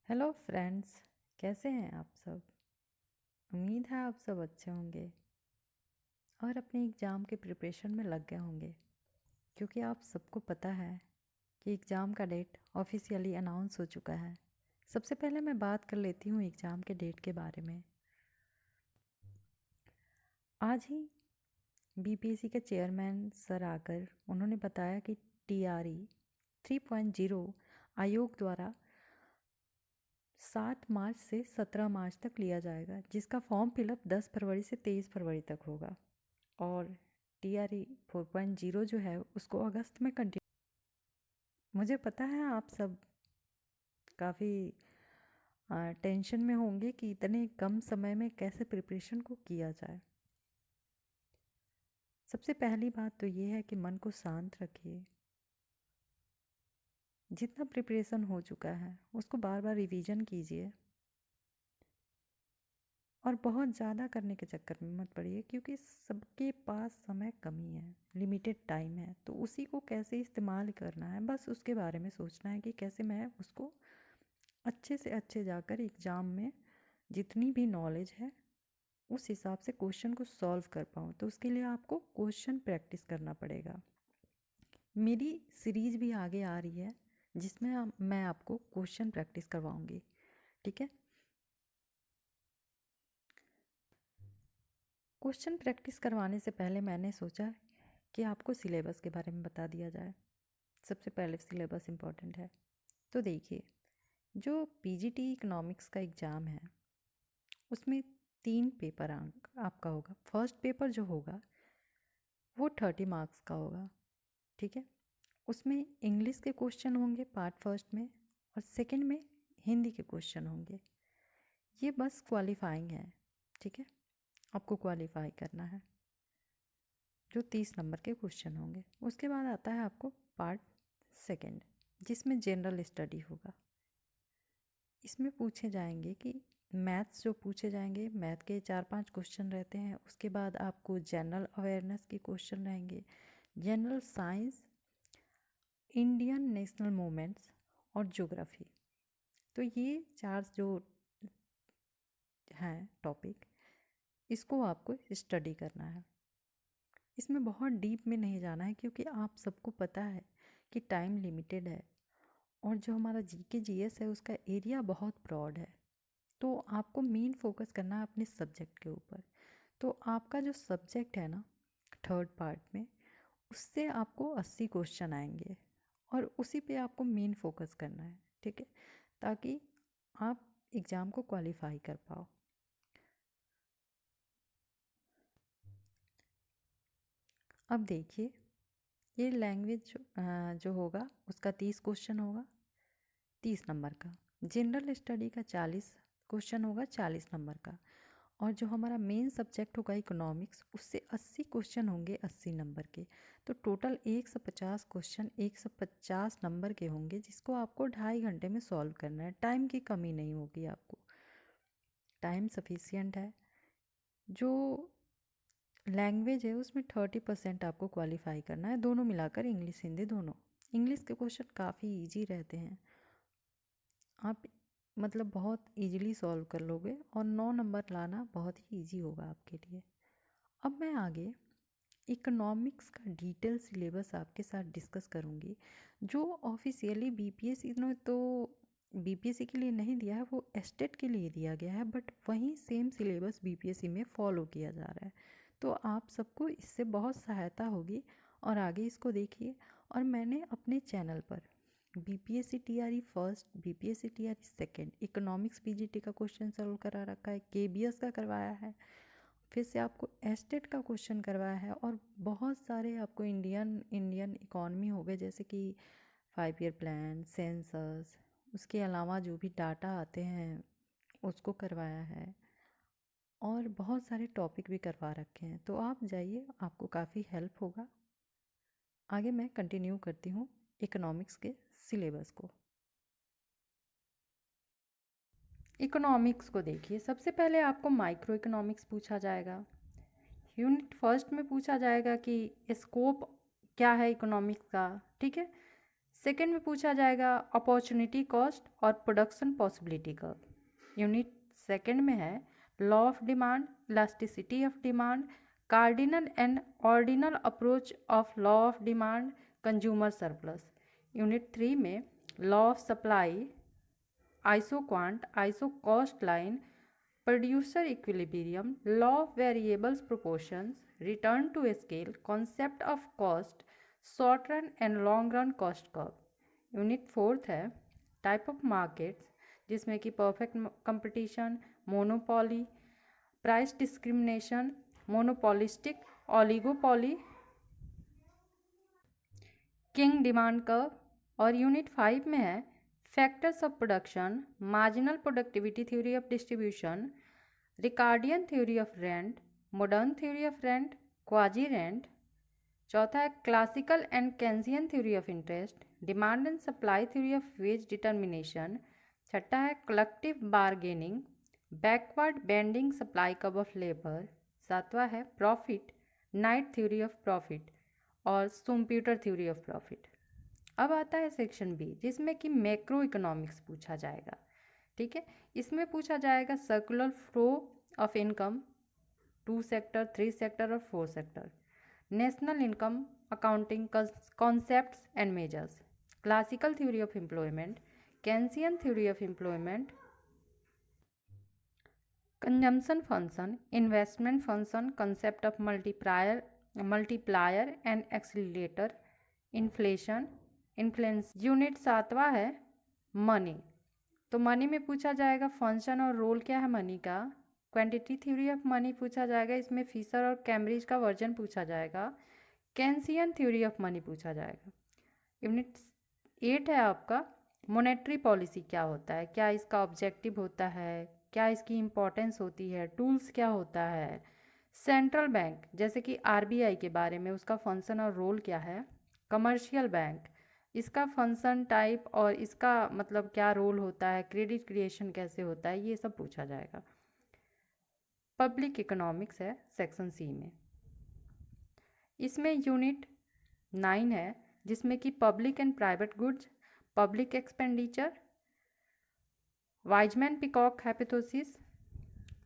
Hello friends, कैसे हैं आप सब। उम्मीद है आप सब अच्छे होंगे और अपने एग्ज़ाम के प्रिपरेशन में लग गए होंगे, क्योंकि आप सबको पता है कि एग्ज़ाम का डेट ऑफिशियली अनाउंस हो चुका है। सबसे पहले मैं बात कर लेती हूँ एग्ज़ाम के डेट के बारे में। आज ही बीपीएससी के चेयरमैन सर आकर उन्होंने बताया कि टीआरई 3.0 आयोग द्वारा 7 मार्च से 17 मार्च तक लिया जाएगा, जिसका फॉर्म फिलअप 10 फरवरी से 23 फरवरी तक होगा। और टीआरई 4.0 जो है उसको अगस्त में कंटिन्यू। मुझे पता है आप सब काफ़ी टेंशन में होंगे कि इतने कम समय में कैसे प्रिपरेशन को किया जाए। सबसे पहली बात तो ये है कि मन को शांत रखिए। जितना प्रिपरेशन हो चुका है उसको बार बार रिवीजन कीजिए और बहुत ज़्यादा करने के चक्कर में मत पड़िए, क्योंकि सबके पास समय कमी है, लिमिटेड टाइम है। तो उसी को कैसे इस्तेमाल करना है, बस उसके बारे में सोचना है कि कैसे मैं उसको अच्छे से अच्छे जाकर एग्ज़ाम में जितनी भी नॉलेज है उस हिसाब से क्वेश्चन को सॉल्व कर पाऊँ। तो उसके लिए आपको क्वेश्चन प्रैक्टिस करना पड़ेगा। मेरी सीरीज़ भी आगे आ रही है जिसमें मैं आपको क्वेश्चन प्रैक्टिस करवाऊँगी, ठीक है। क्वेश्चन प्रैक्टिस करवाने से पहले मैंने सोचा कि आपको सिलेबस के बारे में बता दिया जाए। सबसे पहले सिलेबस इम्पॉर्टेंट है। तो देखिए, जो पीजीटी इकोनॉमिक्स का एग्ज़ाम है उसमें 3 पेपर अंक आपका होगा। फर्स्ट पेपर जो होगा वो 30 मार्क्स का होगा, ठीक है। उसमें इंग्लिश के क्वेश्चन होंगे पार्ट फर्स्ट में, और सेकंड में हिंदी के क्वेश्चन होंगे। ये बस क्वालिफाइंग है, ठीक है। आपको क्वालिफाई करना है, जो 30 नंबर के क्वेश्चन होंगे। उसके बाद आता है आपको पार्ट सेकंड, जिसमें जनरल स्टडी होगा। इसमें पूछे जाएंगे कि मैथ्स जो पूछे जाएंगे, मैथ के 4-5 क्वेश्चन रहते हैं। उसके बाद आपको जनरल अवेयरनेस के क्वेश्चन रहेंगे, general science, Indian national movements और ज्योग्राफी। तो ये 4 जो हैं टॉपिक, इसको आपको स्टडी करना है। इसमें बहुत डीप में नहीं जाना है, क्योंकि आप सबको पता है कि टाइम लिमिटेड है और जो हमारा जीके जीएस है उसका एरिया बहुत ब्रॉड है। तो आपको मेन फोकस करना है अपने सब्जेक्ट के ऊपर। तो आपका जो सब्जेक्ट है ना, थर्ड पार्ट में, उससे आपको 80 क्वेश्चन आएंगे और उसी पे आपको मेन फोकस करना है, ठीक है, ताकि आप एग्ज़ाम को क्वालिफाई कर पाओ। अब देखिए, ये लैंग्वेज जो होगा उसका 30 क्वेश्चन होगा, 30 नंबर का। जनरल स्टडी का 40 क्वेश्चन होगा, 40 नंबर का। और जो हमारा मेन सब्जेक्ट होगा इकोनॉमिक्स, उससे 80 क्वेश्चन होंगे, 80 नंबर के। तो टोटल 150 क्वेश्चन 150 नंबर के होंगे, जिसको आपको 2.5 घंटे में सॉल्व करना है। टाइम की कमी नहीं होगी, आपको टाइम सफिशियंट है। जो लैंग्वेज है उसमें 30% आपको क्वालिफाई करना है, दोनों मिलाकर, इंग्लिश हिंदी दोनों। इंग्लिश के क्वेश्चन काफ़ी इजी रहते हैं, आप मतलब बहुत इजीली सॉल्व कर लोगे और 9 नंबर लाना बहुत ही इजी होगा आपके लिए। अब मैं आगे इकोनॉमिक्स का डिटेल सिलेबस आपके साथ डिस्कस करूँगी। जो ऑफिशियली बीपीएससी ने तो बीपीएससी के लिए नहीं दिया है, वो एस्टेट के लिए दिया गया है, बट वहीं सेम सिलेबस बीपीएससी में फॉलो किया जा रहा है। तो आप सबको इससे बहुत सहायता होगी और आगे इसको देखिए। और मैंने अपने चैनल पर BPSC TRE first, BPSC TRE second, economics PGT का क्वेश्चन सॉल्व करा रखा है, केबीएस का करवाया है, फिर से आपको एस्टेट का क्वेश्चन करवाया है, और बहुत सारे आपको इंडियन इकॉनमी हो गए, जैसे कि 5 ईयर प्लान, सेंसस, उसके अलावा जो भी डाटा आते हैं उसको करवाया है, और बहुत सारे टॉपिक भी करवा रखे हैं। तो आप जाइए, आपको काफ़ी हेल्प होगा। आगे मैं कंटिन्यू करती हूँ इकोनॉमिक्स के सिलेबस को। इकोनॉमिक्स को देखिए, सबसे पहले आपको माइक्रो इकोनॉमिक्स पूछा जाएगा। यूनिट फर्स्ट में पूछा जाएगा कि स्कोप क्या है इकोनॉमिक्स का, ठीक है। सेकंड में पूछा जाएगा अपॉर्चुनिटी कॉस्ट और production possibility curve. Unit second में है law of demand, elasticity of demand, cardinal and ordinal approach of law of demand, consumer surplus. Unit 3 में law of supply, isoquant, iso cost line, producer equilibrium, law of variables proportions, return to scale, concept of cost, short run and long run cost curve. Unit 4 है type of markets, जिसमें कि perfect competition, monopoly, price discrimination, monopolistic, oligopoly, kinked demand curve. और unit 5 में है factors of production, marginal productivity theory of distribution, Ricardian theory of rent, modern theory of rent, quasi rent. चौथा है classical and Keynesian theory of interest, demand and supply theory of wage determination. छठा है collective bargaining, backward bending supply curve of labour. सातवां है profit, Knight theory of profit और Schumpeter theory of profit. अब आता है सेक्शन बी, जिसमें कि मैक्रो इकोनॉमिक्स पूछा जाएगा। ठीक है, इसमें पूछा जाएगा circular flow of income, 2 sector, 3 sector और 4 sector, national income accounting concepts and measures, classical theory of employment, Keynesian theory of employment, consumption function, investment function, concept of multiplier and accelerator, inflation, influence. Unit 7वां है money. तो money में पूछा जाएगा function और role क्या है money का, क्वांटिटी थ्योरी ऑफ मनी पूछा जाएगा, इसमें फिशर और कैम्ब्रिज का वर्जन पूछा जाएगा, केन्सियन थ्योरी ऑफ मनी पूछा जाएगा। यूनिट 8 है आपका मॉनेटरी पॉलिसी क्या होता है, क्या इसका ऑब्जेक्टिव होता है, क्या इसकी इम्पोर्टेंस होती है, टूल्स क्या होता है, सेंट्रल बैंक जैसे कि आरबीआई के बारे में उसका फंक्शन और रोल क्या है, कमर्शियल बैंक इसका फंक्शन टाइप और इसका मतलब क्या रोल होता है, क्रेडिट क्रिएशन कैसे होता है, ये सब पूछा जाएगा। पब्लिक इकोनॉमिक्स है सेक्शन सी में। इसमें यूनिट 9 है, जिसमें कि public and private goods, public expenditure, Wiseman Peacock hypothesis,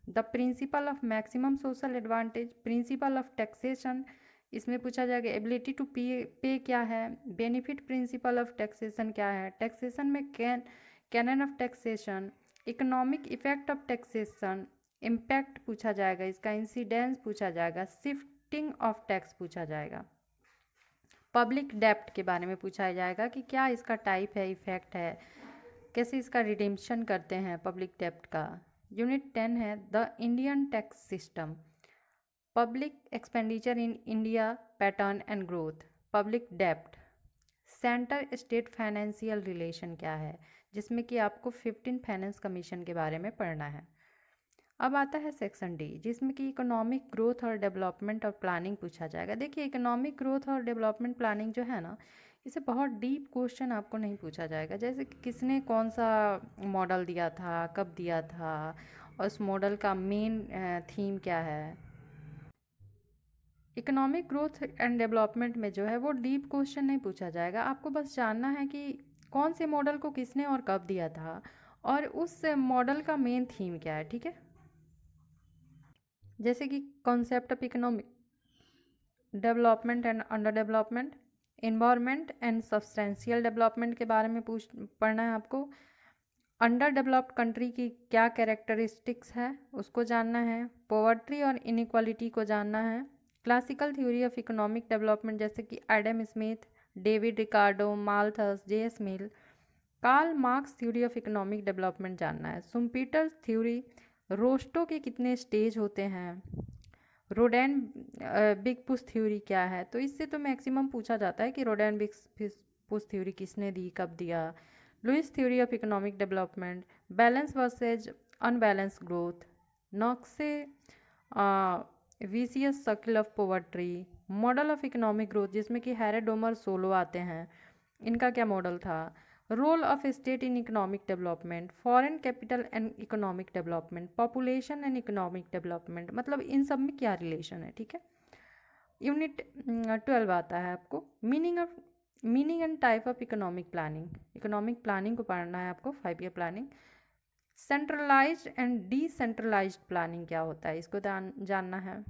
the principle of maximum social advantage, principle of taxation, इसमें पूछा जाएगा एबिलिटी टू पे क्या है, बेनिफिट प्रिंसिपल ऑफ टैक्सेशन क्या है, टैक्सेशन में canon of taxation, economic effect of taxation, impact पूछा जाएगा, इसका इंसिडेंस पूछा जाएगा, शिफ्टिंग ऑफ टैक्स पूछा जाएगा। पब्लिक डेप्ट के बारे में पूछा जाएगा कि क्या इसका टाइप है, इफेक्ट है, कैसे इसका रिडेम्पशन करते हैं पब्लिक डेप्ट का। यूनिट 10 है the Indian tax system, public expenditure in India pattern and growth, public डेप्ट, सेंटर स्टेट फाइनेंशियल रिलेशन क्या है, जिसमें कि आपको 15 फाइनेंस कमीशन के बारे में पढ़ना है। अब आता है सेक्शन डी, जिसमें कि इकोनॉमिक ग्रोथ और डेवलपमेंट और प्लानिंग पूछा जाएगा। देखिए इकोनॉमिक ग्रोथ और डेवलपमेंट प्लानिंग जो है ना, इसे बहुत डीप क्वेश्चन आपको नहीं पूछा जाएगा, जैसे कि किसने कौन सा मॉडल दिया था, कब दिया था, और उस मॉडल का मेन थीम क्या है। इकोनॉमिक ग्रोथ एंड डेवलपमेंट में जो है वो डीप क्वेश्चन नहीं पूछा जाएगा, आपको बस जानना है कि कौन से मॉडल को किसने और कब दिया था और उस मॉडल का मेन थीम क्या है। ठीक है, जैसे कि concept of economic development and under development, environment and substantial development के बारे में पढ़ना है आपको। अंडर डेवलप्ड कंट्री की क्या कैरेक्टरिस्टिक्स है उसको जानना है, पॉवर्टी और इनइक्वालिटी को जानना है, classical theory of economic development जैसे कि Adam Smith, David Ricardo, Malthus, J S. Mill, Karl Marx theory of economic development जानना है, शुम्पीटर थ्योरी, रोस्टो के कितने स्टेज होते हैं, रोडेन बिग पुश थ्योरी क्या है। तो इससे तो मैक्सिमम पूछा जाता है कि रोडेन बिग पुश थ्योरी किसने दी, कब दिया, Lewis theory of economic development, balance versus unbalance growth, Nurkse vicious circle of poverty, model of economic growth जिसमें कि हैरेडोमर सोलो आते हैं, इनका क्या मॉडल था, role of state in economic development, foreign capital and economic development, population and economic development, मतलब इन सब में क्या रिलेशन है। ठीक है, यूनिट 12 आता है आपको meaning of meaning and type of economic planning को पढ़ना है आपको, 5 year planning. Centralised and decentralised planning क्या होता है, इसको जानना है।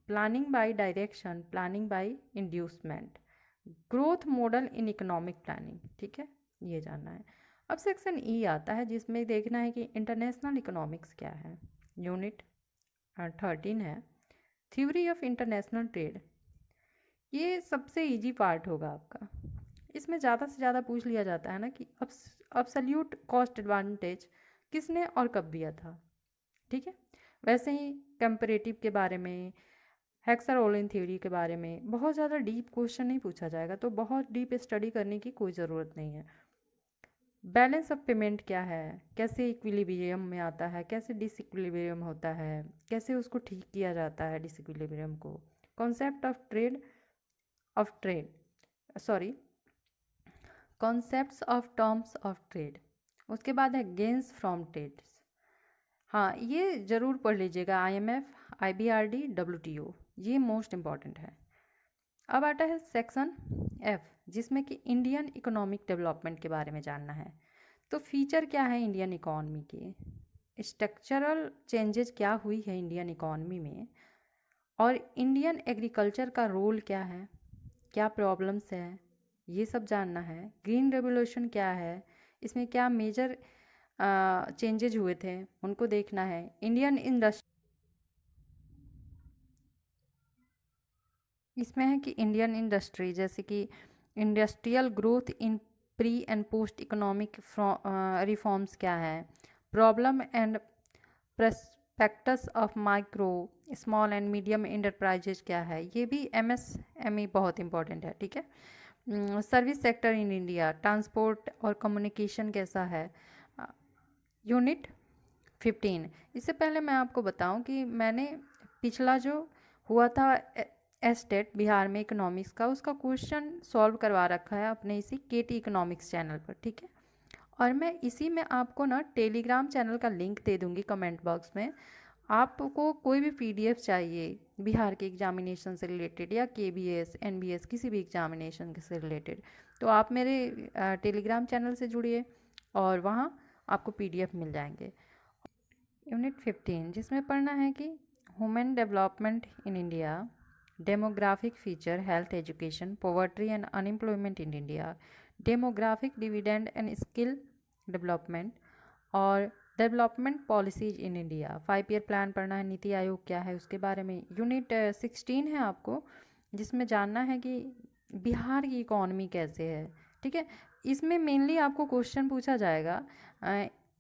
Planning by direction, planning by inducement, growth model in economic planning, ठीक है, ये जानना है। अब सेक्शन ई आता है जिसमें देखना है कि इंटरनेशनल इकोनॉमिक्स क्या है। यूनिट 13 है, थ्योरी ऑफ इंटरनेशनल ट्रेड। ये सबसे इजी पार्ट होगा आपका। इसमें ज़्यादा से ज़्यादा पूछ लिया जाता है ना कि अब्सोल्यूट कॉस्ट एडवांटेज किसने और कब दिया था, ठीक है। वैसे ही कंपैरेटिव के बारे में, हेक्सर-ओलिन थ्योरी के बारे में बहुत ज़्यादा डीप क्वेश्चन नहीं पूछा जाएगा, तो बहुत डीप स्टडी करने की कोई ज़रूरत नहीं है। बैलेंस ऑफ पेमेंट क्या है, कैसे इक्विलिब्रियम में आता है, कैसे डिसइक्विलिब्रियम होता है, कैसे उसको ठीक किया जाता है डिसइक्विलिब्रियम को। Concept of trade sorry concepts of terms of trade. उसके बाद है गेन्स फ्रॉम ट्रेड्स। हाँ, ये ज़रूर पढ़ लीजिएगा, IMF, IBRD, WTO, ये मोस्ट इम्पॉर्टेंट है। अब आता है सेक्शन F, जिसमें कि इंडियन इकोनॉमिक डेवलपमेंट के बारे में जानना है। तो फीचर क्या है इंडियन इकोनॉमी के, स्ट्रक्चरल चेंजेस क्या हुई है इंडियन इकोनॉमी में, और इंडियन एग्रीकल्चर का रोल क्या है, क्या प्रॉब्लम्स है, ये सब जानना है। ग्रीन रेवोल्यूशन क्या है, इसमें क्या मेजर चेंजेज हुए थे, उनको देखना है। इंडियन इंडस्ट्री, इसमें है कि इंडियन इंडस्ट्री, जैसे कि industrial growth in pre and post economic reforms क्या है, problem and prospectus of micro small and medium enterprises क्या है, ये भी MSME बहुत इंपॉर्टेंट है, ठीक है। Service sector in India, transport और कम्युनिकेशन कैसा है। यूनिट 15। इससे पहले मैं आपको बताऊं कि मैंने पिछला जो हुआ था एस्टेट बिहार में इकोनॉमिक्स का, उसका क्वेश्चन सॉल्व करवा रखा है अपने इसी KT इकोनॉमिक्स चैनल पर, ठीक है। और मैं इसी में आपको ना टेलीग्राम चैनल का लिंक दे दूंगी कमेंट बॉक्स में। आपको कोई भी PDF चाहिए बिहार के एग्जामिनेशन से रिलेटेड या KBS NBS किसी भी एग्जामिनेशन से रिलेटेड, तो आप मेरे टेलीग्राम चैनल से जुड़िए और वहाँ आपको PDF मिल जाएंगे। यूनिट 15, जिसमें पढ़ना है कि human development in India, demographic feature, health, education, poverty and unemployment in India, demographic dividend and skill development, और development policies in India. 5 year plan पढ़ना है, नीति आयोग क्या है उसके बारे में। यूनिट 16 है आपको, जिसमें जानना है कि बिहार की इकॉनमी कैसे है, ठीक है। इसमें मेनली आपको क्वेश्चन पूछा जाएगा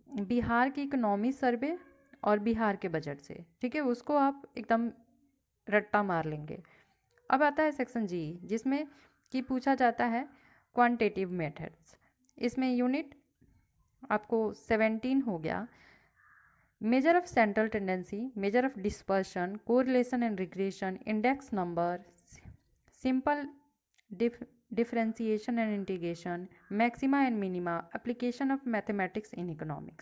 बिहार की इकोनॉमी सर्वे और बिहार के बजट से, ठीक है, उसको आप एकदम रट्टा मार लेंगे। अब आता है सेक्शन G, जिसमें कि पूछा जाता है क्वांटिटेटिव मेथड्स। इसमें यूनिट आपको 17 हो गया। Measure of central tendency, measure of dispersion, correlation and regression, index number, simple differentiation and integration, maxima and minima, application of mathematics in economics.